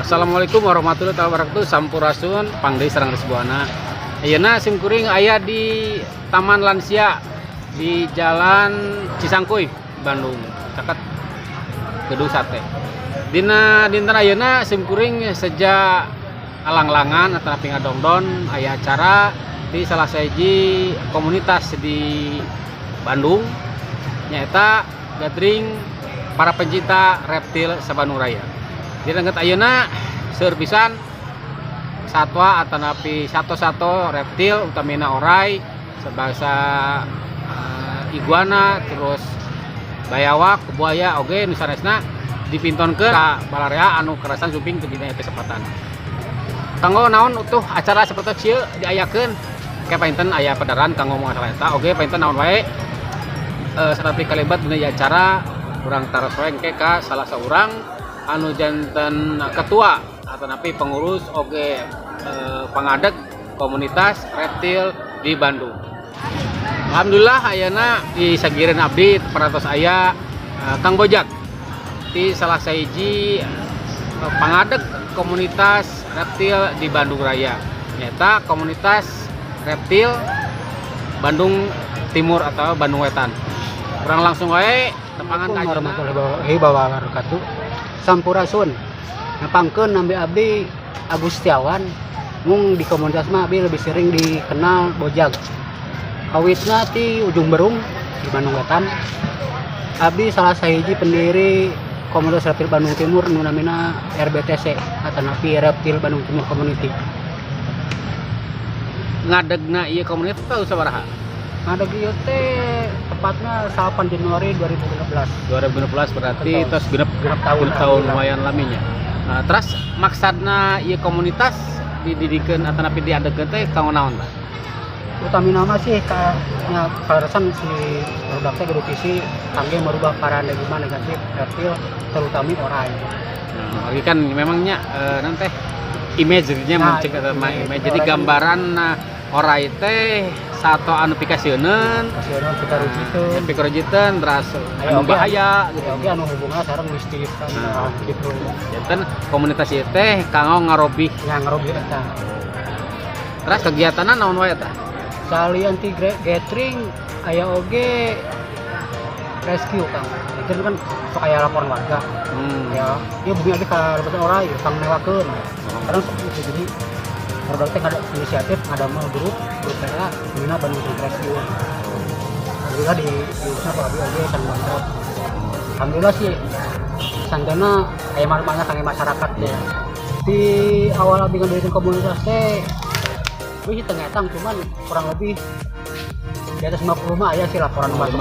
Assalamualaikum warahmatullahi wabarakatuh. Sampurasun pangdei sareng Resbuana. Ayeuna simkuring aya di Taman Lansia di Jalan Cisangkuy, Bandung. Caket Gedung Sate. Dina dinten ayeuna simkuring sejak alang-langan atau napi ngadongdon aya acara di salah siji komunitas di Bandung nyaeta gathering para pencinta reptil Sabandung Raya. Di rengget ayeuna seueur pisan satwa atau napi sato-sato reptil utamina orai sebangsa iguana terus bayawak buaya oge nu sanesna dipintonkeun ka balarea anu kerasan sumping teu dina kesempatan. Kanggo naon utuh acara saperti ieu diayakeun ke painten aya padaran kanggo masalah eta oge painten naon wae saperti kalibat dina acara urang taros wae engke ka salah saurang anu janten ketua atau napi pengurus oge pangadeg komunitas reptil di Bandung. Alhamdulillah ayeuna di sagireun abdi parantos aya Kang Bojak di salah sahiji pangadeg komunitas reptil di Bandung Raya. Nyata komunitas reptil Bandung Timur atau Bandung Wetan. Kurang langsung wae tepangan ka warahmatullahi wabarakatuh. Sampurasun ngapangkeun nambe abdi Agus Setiawan mung di komunitas mah abdi lebih sering dikenal Bojag. Kawitna ti Ujung Berung di Bandung Wetan. Abdi salah sahiji pendiri komunitas reptil Bandung Timur nu namina RBTC atau napi Reptil Bandung Timur Community. Ngadegna ieu komunitas teu sabaraha? Ngadeg ieu teh tepatnya 8 Januari 2016. 2016 berarti tos genep tahun lumayan laminya. Nah, terus maksudna ieu komunitas dididikeun atau napi diadegeun teh kanggo naon tah? Utami nama sih nya karasan si produk teh kudu visi kangge merubah paradigma negatif reptil terutama orai. Nah, lagi kan memangnya nanti image-nya mencegah image. Jadi gambaran orai teh sato anu pikasieun pikarujiteun terus anu bahaya gitu. Oke anu hubunganna sareng mistis kan gitu. Janten komunitas ieu teh kanggo ngarobih eta. Terus kegiatanna naon wae tah? Salian ti gathering aya oge rescue Kang. Itu kan sok aya laporan warga. Ya, ieu bumi abdi ka lebetan orai kang newakeun. Terus jadi produk teh ada inisiatif ada mau grup PA Mina Bandung Rescue. Alhamdulillah di apa abi kan banget. Alhamdulillah sih santana aya manfaatnya kangge masyarakat ya. Di awal abdi ngandeukeun komunitas teh wih tengah-teng cuman kurang lebih di atas 50 mah aya sih laporan macam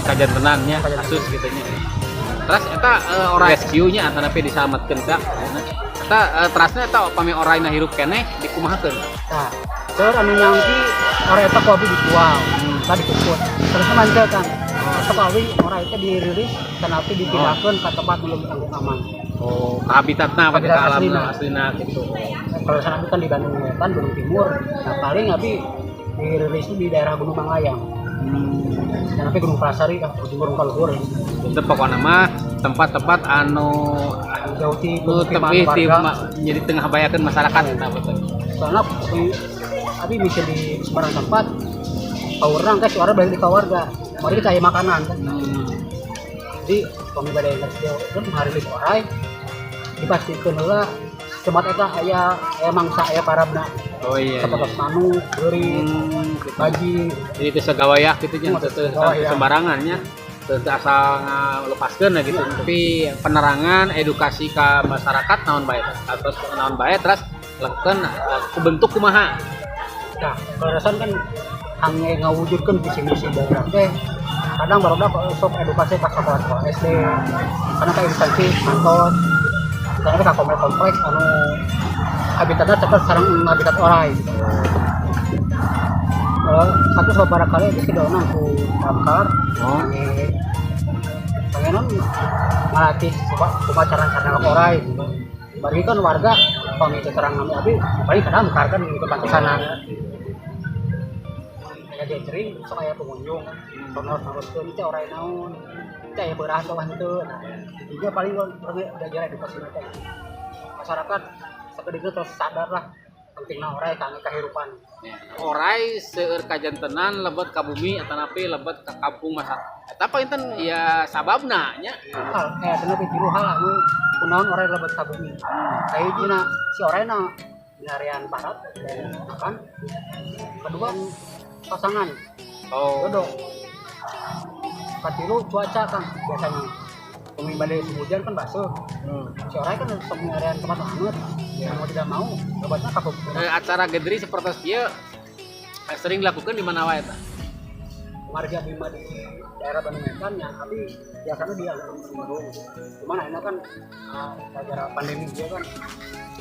kajian tenannya kasus gitu nya. Terus eta rescue-nya atau napi diselametkeun ka eta terasnya eta upami oraina hirup keneh dikumahakeun. Nah, terus anu nyangki ora eta ku abi dijual, tadi dikukut. Terus mancekan. Eta abi ora eta dirilis dan api dipindahkeun ka tempat nu lebih aman. Oh, ka habitatna pada ka alam aslina gitu. Kalau sana kan di Bandung Wetan, Bandung Timur. Nah, paling abi dirilis di daerah Gunung Manglayang. Dan api Gunung Prasari ka Gunung Kaluhur. Itu pokoknya mah tempat-tempat anu jauh ti jadi tengah bayakeun masyarakat eta betul. Soalnya abi bisa di sebarang tempat kaurang kan suara balik di keluarga. Mari kita cari makanan kan. Jadi kami badai ngasih itu hari libur orai dipastikan heula tempat eta aya mangsa aya parabna Oh iya. Seperti manuk, beri, Gitu. baji. Jadi itu segawaya gitu nya teu Segawaya. sembarangannya. Teu asal ngalepaskeun ya gitu. Tapi penerangan edukasi ka masyarakat naon bae atau naon bae terus lakukan kubentuk kumaha. Nah, barisan kan hanya ngawujudkeun visi misi daerah teh. Kadang barudak sok edukasi pas sekolah SD. Karena kayak instansi kantor. Karena ka kompleks anu habitatnya cepat sareng habitat orai gitu. Satu sabaraha kali itu sidona ku damkar. Oh. Pengenan melatih coba cara-cara orai gitu. Bagi kan warga pamit terang kami abi paling kadang kan ke pantesanan. Kayak gathering sok aya pengunjung. Sono haruskeun teh orai naon. Teh beurah bawah henteu. Juga paling belajar edukasi teh. Masyarakat sakedeuna terus sadar lah pentingna orai kangge kahirupan. Orai seueur kajantenan lebet ka bumi atanapi lebet ka kampung masyarakat. Eta apa enten ya sababna nya. Cenah teh jiru hal anu kunaon orai lebet ka bumi. Kahijina si oraina di arean barat kan. Kedua pasangan. Oh. Jodoh. Katilu cuaca kan biasanya. Bumi badai hujan kan basuh. Si orai kan semua arean tempat hangat. Mau tidak mau lebetna ka bumi. Acara gathering seperti ieu sering dilakukan di mana wae eta? Marga Bima di daerah Bandung Wetan ya, tapi biasanya dia baru. Cuman akhirnya kan gara-gara pandemi juga kan,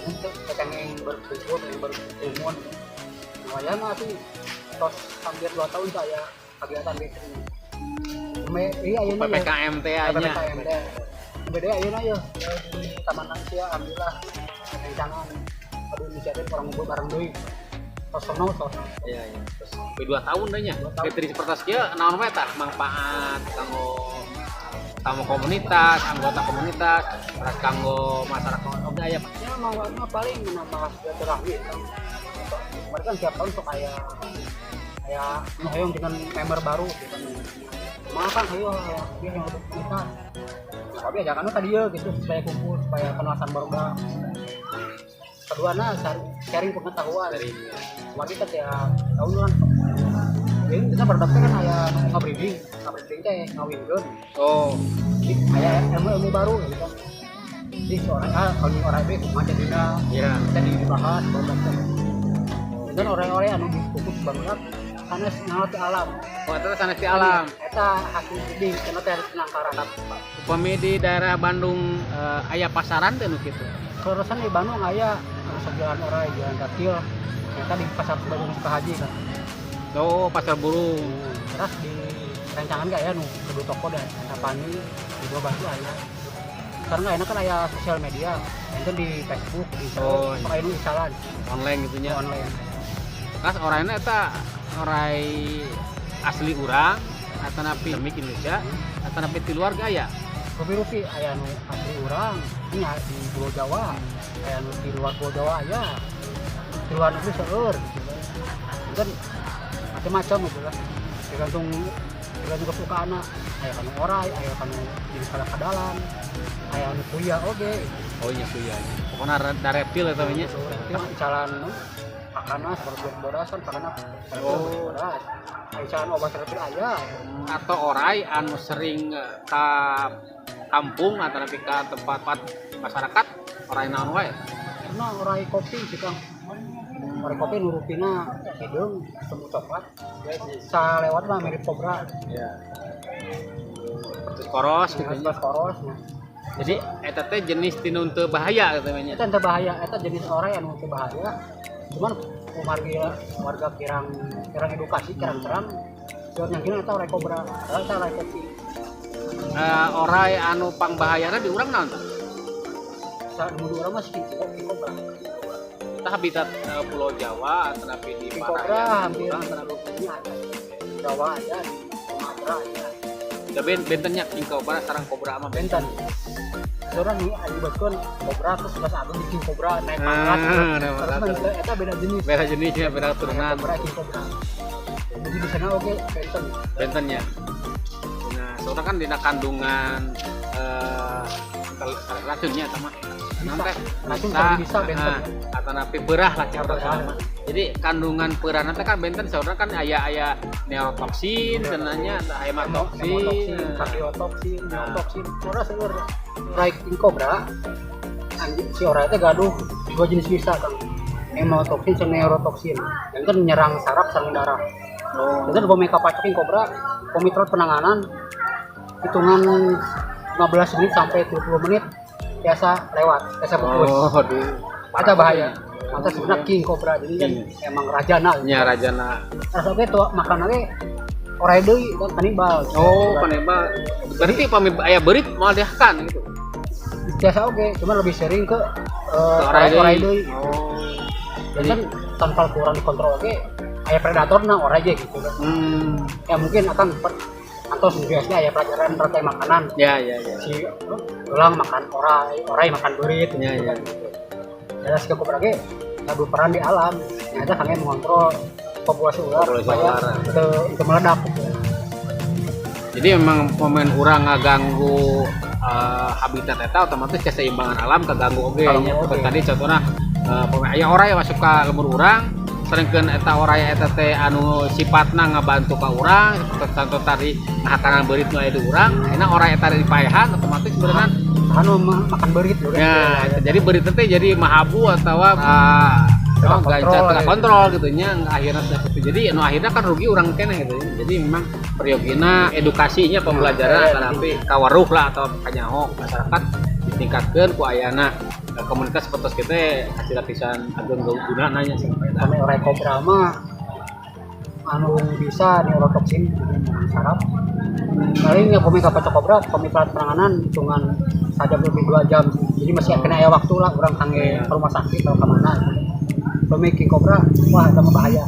untuk yang berkumpul, yang berkerumun. Namanya mah sih, terus hampir 2 tahun saya kegiatan gitu. Iya, ayeuna PPKM teh nya. PPKM teh. Beda ayeuna ya di Taman Lansia alhamdulillah rencangan pada inisiatif orang ngumpul bareng deui. Sono. Iya. Terus 2 tahun deh nya. Gathering seperti ieu naon wae tah manfaat kanggo komunitas, anggota komunitas, terus kanggo masyarakat oge aya Pak. Ya mawatna paling menambah silaturahmi kan. Mereka kan tiap tahun tuh kayak hoyong dengan member baru gitu kan. Malah kan ayo dia yang untuk kita. Nah, tapi ajakannya tadi ya gitu supaya kumpul, supaya penelasan baru. Kedua sharing pengetahuan. Kemarin kita tiap tahun kan. Jadi kita berdaftar kan kayak nge-breeding teh ngawinkeun. Oh. Jadi kayak ilmu baru gitu kan. Jadi kalau orang itu macam dina, Iya. kita dibahas berdaftar. Dan orang-orang anu fokus banget sanes ngalati alam. Oh, eta sanes di alam. Eta hasil breeding cenah teh harus penangkaran. Upami di daerah Bandung aya pasaran teh nu kitu. Kerusan di Bandung aya sejalan orang jalan kecil. Ternyata di pasar Bandung Sukahaji kan. Oh, pasar burung. Terus di rancangan gak ya nu kedua toko dan Sapani di dua batu aya. Karena enak kan aya sosial media. Itu di Facebook, di Instagram, pakai nu isalan Online gitu nya. online. Kas orangnya eta orang asli urang atanapi demik Indonesia atanapi ti luar gaya. Rupi-rupi aya nu asli urang, ini di Pulau Jawa. Aya nu di luar Pulau Jawa aya. Di luar negeri seueur gitu kan. Dan macam-macam gitu kan. Tergantung kesukaan. Aya kanu orai, aya kanu jenis kadal-kadalan. Aya nu kuya oge. Oh iya kuya. Pokona da reptil eta nya. Itu jalan pakana seperti bodas kan pakana. Oh, bodas. Aya jalan obat reptil aya. Atau orai anu sering ka kampung atau lebih ke tempat masyarakat orai naon wae. Karena orai kopi sih Kang. Orai kopi nurupina hidung semu coklat. Sa lewat mah mirip kobra. Iya. Seperti koros gitu nya. Koros. Jadi eta teh jenis tinu teu bahaya katanya. Eta teu bahaya, eta jenis orai anu teu bahaya. Cuman warga kirang edukasi, kirang terang. Soalnya yang kira eta orai kobra, eta orai kopi. Orai anu pangbahayana di urang naon tah? Saat dulu orang masih kobra. Kita habitat Pulau Jawa tetapi di Kobra hampir terlalu ada. Jawa ada, di Sumatera ada. Da bentennya king kobra sareng kobra mah Benten. Orang nih akibatkan kobra terus pas abang bikin kobra naik pangkat. Terus eta beda jenis. Beda jenisnya, beda turunan. Kobra king kobra. Jadi di sana oke benten. Bentennya. Nah, soalnya kan dina kandungan racunnya sama. Racun kan bisa benten. Atanapi beurah lah cara Jadi kandungan peurana teh kan benten saudara kan aya neurotoksin cenanya hematoksin, kardiotoksin, neurotoksin. Ora seueur rai king cobra. Anjing si ora teh gaduh dua jenis bisa kan. Hematoksin sama neurotoksin. Yang kan menyerang saraf sareng darah. Jadi bomeka pacoking cobra, komitmen penanganan hitungan 15 menit sampai 20 menit biasa lewat, biasa putus. Ada bahaya. Maka sebenarnya king cobra jadi kan emang rajana. Nya rajana. Terus oke tuh makan lagi orai deui dan kanibal. Kanibal. Berarti pami aya beurit moal diahkan gitu. Biasa oke, cuma lebih sering ke orai deui. Jadi kan tanpa kurang dikontrol oke, aya predator nah orai aja gitu kan. Ya mungkin akan atau biasanya aya pelajaran rantai makanan. Ya. Si ulang makan orai makan beurit gitu kan. Ya si cobra ge ngadu peran di alam. Ada kang mengontrol populasi ular supaya itu meledak gitu. Jadi memang momen urang ngaganggu habitat eta otomatis keseimbangan alam kaganggu oge nya. Tadi contohna aya orai masuk ka lemur urang sarengkeun eta orai eta teh anu sifatna ngabantu ka urang contoh tadi ngahakanan beurit nu aya di urang enak orai eta dipaehan otomatis beneran anu makan beurit ya, jadi beurit teh jadi mahabu atawa gancet kontrol gitu nya akhirnya seperti jadi anu akhirnya kan rugi urang keneh gitu. Jadi memang periogina edukasinya pembelajaran tapi kawaruh lah atau kanyaho masyarakat ditingkatkeun ku ayana komunitas petos kita hasil lapisan ageng guna nanya sampai orai cobra mah anu bisa neurotoksin saraf kali ini komika pacok cobra komika penanganan hitungan sajam lebih 2 jam jadi masih kena ya waktu lah orang kangen ke rumah sakit atau kemana komika cobra wah itu bahaya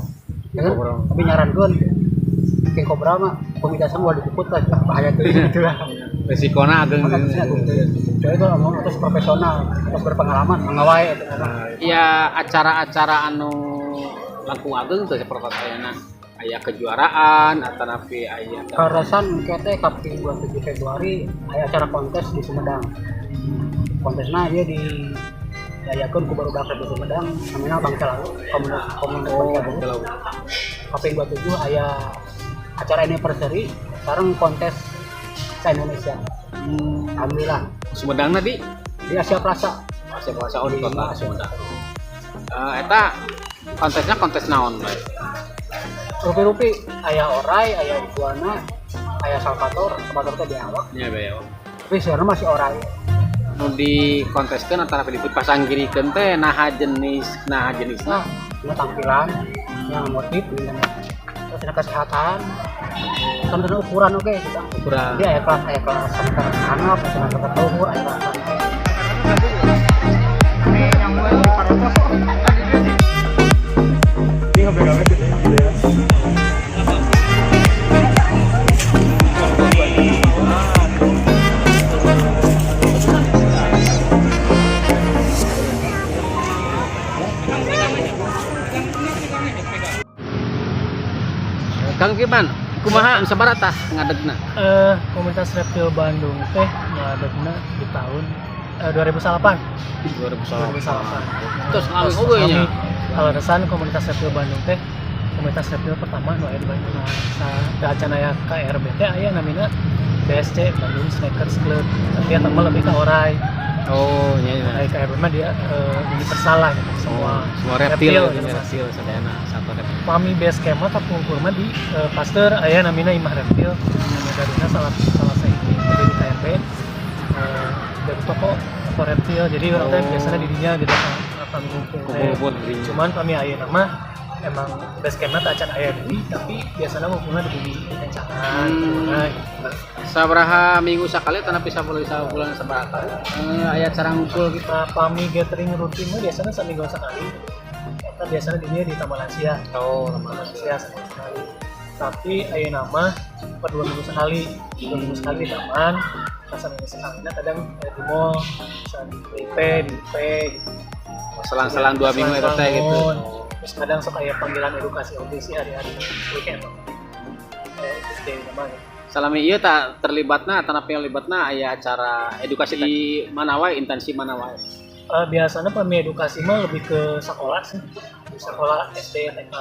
ya kan tapi nyarankeun king cobra mah komika sama dipuput lah bahaya tuh gitu lah resikona ageng jadi itu ngomong terus profesional terus berpengalaman mengawai ya acara-acara anu langkung ageng tuh seperti ayana aya kejuaraan atau napi aya karasan kete kaping 27 Februari aya acara kontes di Sumedang kontesnya dia di yayakeun ku barudak di Sumedang namanya Bangsa Laut komunitas Laut kaping 27 aya acara anniversary sekarang kontes se-Indonesia alhamdulillah Sumedang di Asia Plaza di kota Sumedang eta kontesnya kontes naon bae rupi-rupi aya orai aya iguana aya salvator teh di awak nya bae tapi sebenarnya masih orai nu di konteskeun antara Filipin pasanggirikeun teh naha jenisna nah tampilan yang motif terus ada kesehatan kan ukuran oke sudah ukuran dia aya kelas sampai anak sampai umur aya kelas Kang Kiman, kumaha sabaraha tah ngadegna? Komunitas Reptil Bandung teh ngadegna di tahun 2008. 2008. Terus kami oge nya. Kalau resan komunitas Reptil Bandung teh komunitas reptil pertama nu aya di Bandung. Nah, acan aya KRBT aya namina BSC Bandung Snakers Club. Tapi eta mah lebih ka orai. Oh, nya. KRBT mah dia universal lah gitu. Semua reptil sadayana satu reptil. Pami base camp mah kapungkur mah di Pasteur aya namina Imah Reptil. Namanya salah satu di KRB. Dari toko reptil. Jadi orang teh biasanya di dinya gitu akan ngumpul. Cuman kami aya nama emang base camp-nya tak acan aya deui tapi biasanya ngumpulna di kencangan. Sabaraha minggu sakali tanah bisa bulan sabaraha aya acara ngumpul gitu. Pami gathering rutin mah biasanya saminggu sekali. Eta biasanya di Taman Lansia. Taman Lansia sekali. Tapi aya nama per 2 minggu sekali. 2 minggu sekali di taman. Minggu sekali kadang di mall, misalnya di IP gitu. Selang-selang 2 minggu eta teh gitu. Terus kadang suka ya panggilan edukasi audisi hari-hari weekend. Itu dari namanya. Salami ieu tak terlibatna atau libatna aya acara edukasi di mana wae intensi mana wae. Biasanya pemi edukasi mah lebih ke sekolah sih. sekolah SD TK.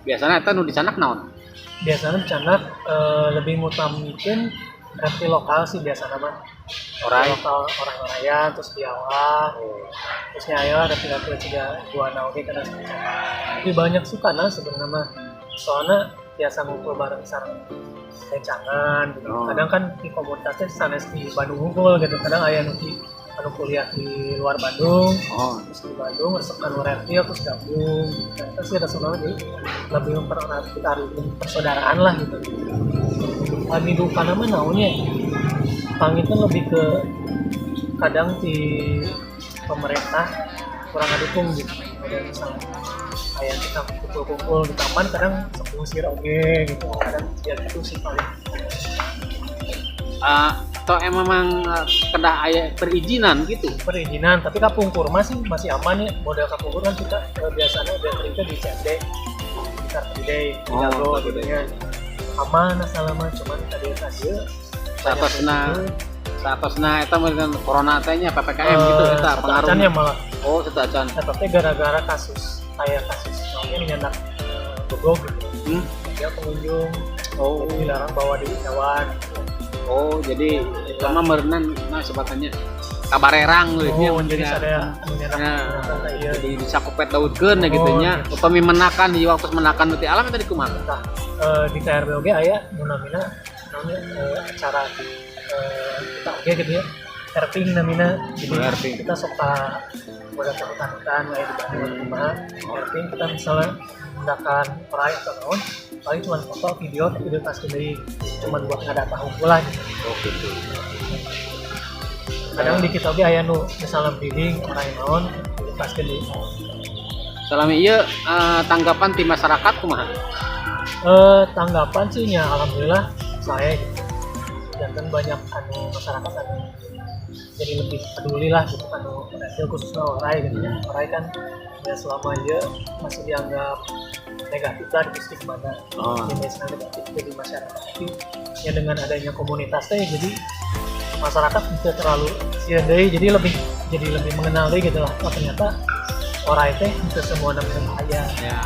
Biasanya eta nu dicanak naon? Biasanya canak lebih ngutamakeun reptil lokal sih biasanya mah. Orai. Lokal orang Oraya terus biawak. Terus aya reptil-reptil juga iguana oge kana. Tapi banyak sukana sebenarnya mah. Soalnya biasa ngumpul bareng sareng kencangan gitu. Oh. Kadang kan di komunitasnya sanes di Bandung ngumpul gitu. Kadang aya nu di anu kuliah di luar Bandung. Oh. Terus di Bandung resep anu reptil terus gabung. Nah, itu sih rasanya jadi lebih mempererat kita persaudaraan lah gitu. Hidup nama naonnya pang itu lebih ke kadang di pemerintah kurang dukung gitu. Ada misalnya kayak kita kumpul-kumpul di taman kadang sepusir oke gitu. Kadang ya gitu sih paling. Atau memang kedah aya perizinan gitu. Perizinan tapi kapungkur masih aman ya. Modal kapungkur kan kita biasanya udah kerja di CSD di Car Free Day di Oh, Dago Car Free gitu Day. ya. Aman asalaman cuman tadi hasil Satosna eta meureun corona teh nya PPKM gitu eta pengaruhnya. ya malah Oh, eta acan. tapi gara-gara kasus soalnya nyendak goblok gitu. Dia pengunjung Oh. jadi dilarang bawa di hewan. Oh, jadi lama merenang nah sebatannya kabarerang Oh, nya jadi ada nyendak Nah, iya jadi disakupet daudkeun ya gitu nya. gitu. Upami menakan di waktu menakan teh alam tadi kumaha? Nah, di TRBOG aya nu namina acara kita oke gitu ya. Herping namina. Jadi Herping. kita suka buat hutan-hutan kayak di Bandung kumaha. Herping kita misalnya menggunakan perai atau naon paling cuma foto video tapi udah pasti dari cuma buat ngadata kumpulan gitu. Oh, gitu. Kadang di kita oge aya nu misalnya bidding orang naon pasti di Salami ieu tanggapan tim masyarakat kumaha? tanggapan sih ya alhamdulillah saya gitu. Dan kan banyak anu masyarakat anu jadi lebih peduli lah gitu kan reptil khususnya orai gitu ya. Orai kan ya selama dia masih dianggap negatif lah di stigmanya image-nya negatif di masyarakat. Tapi ya dengan adanya komunitas teh jadi masyarakat bisa terlalu sian deui jadi lebih mengenal deui gitu lah. Oh ternyata orai teh bisa semua namanya bahaya. Ya.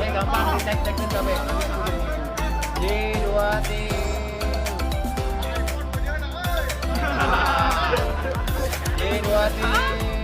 Gampang cek-cekin kabeh. Di 2 tim. Di 2 tim.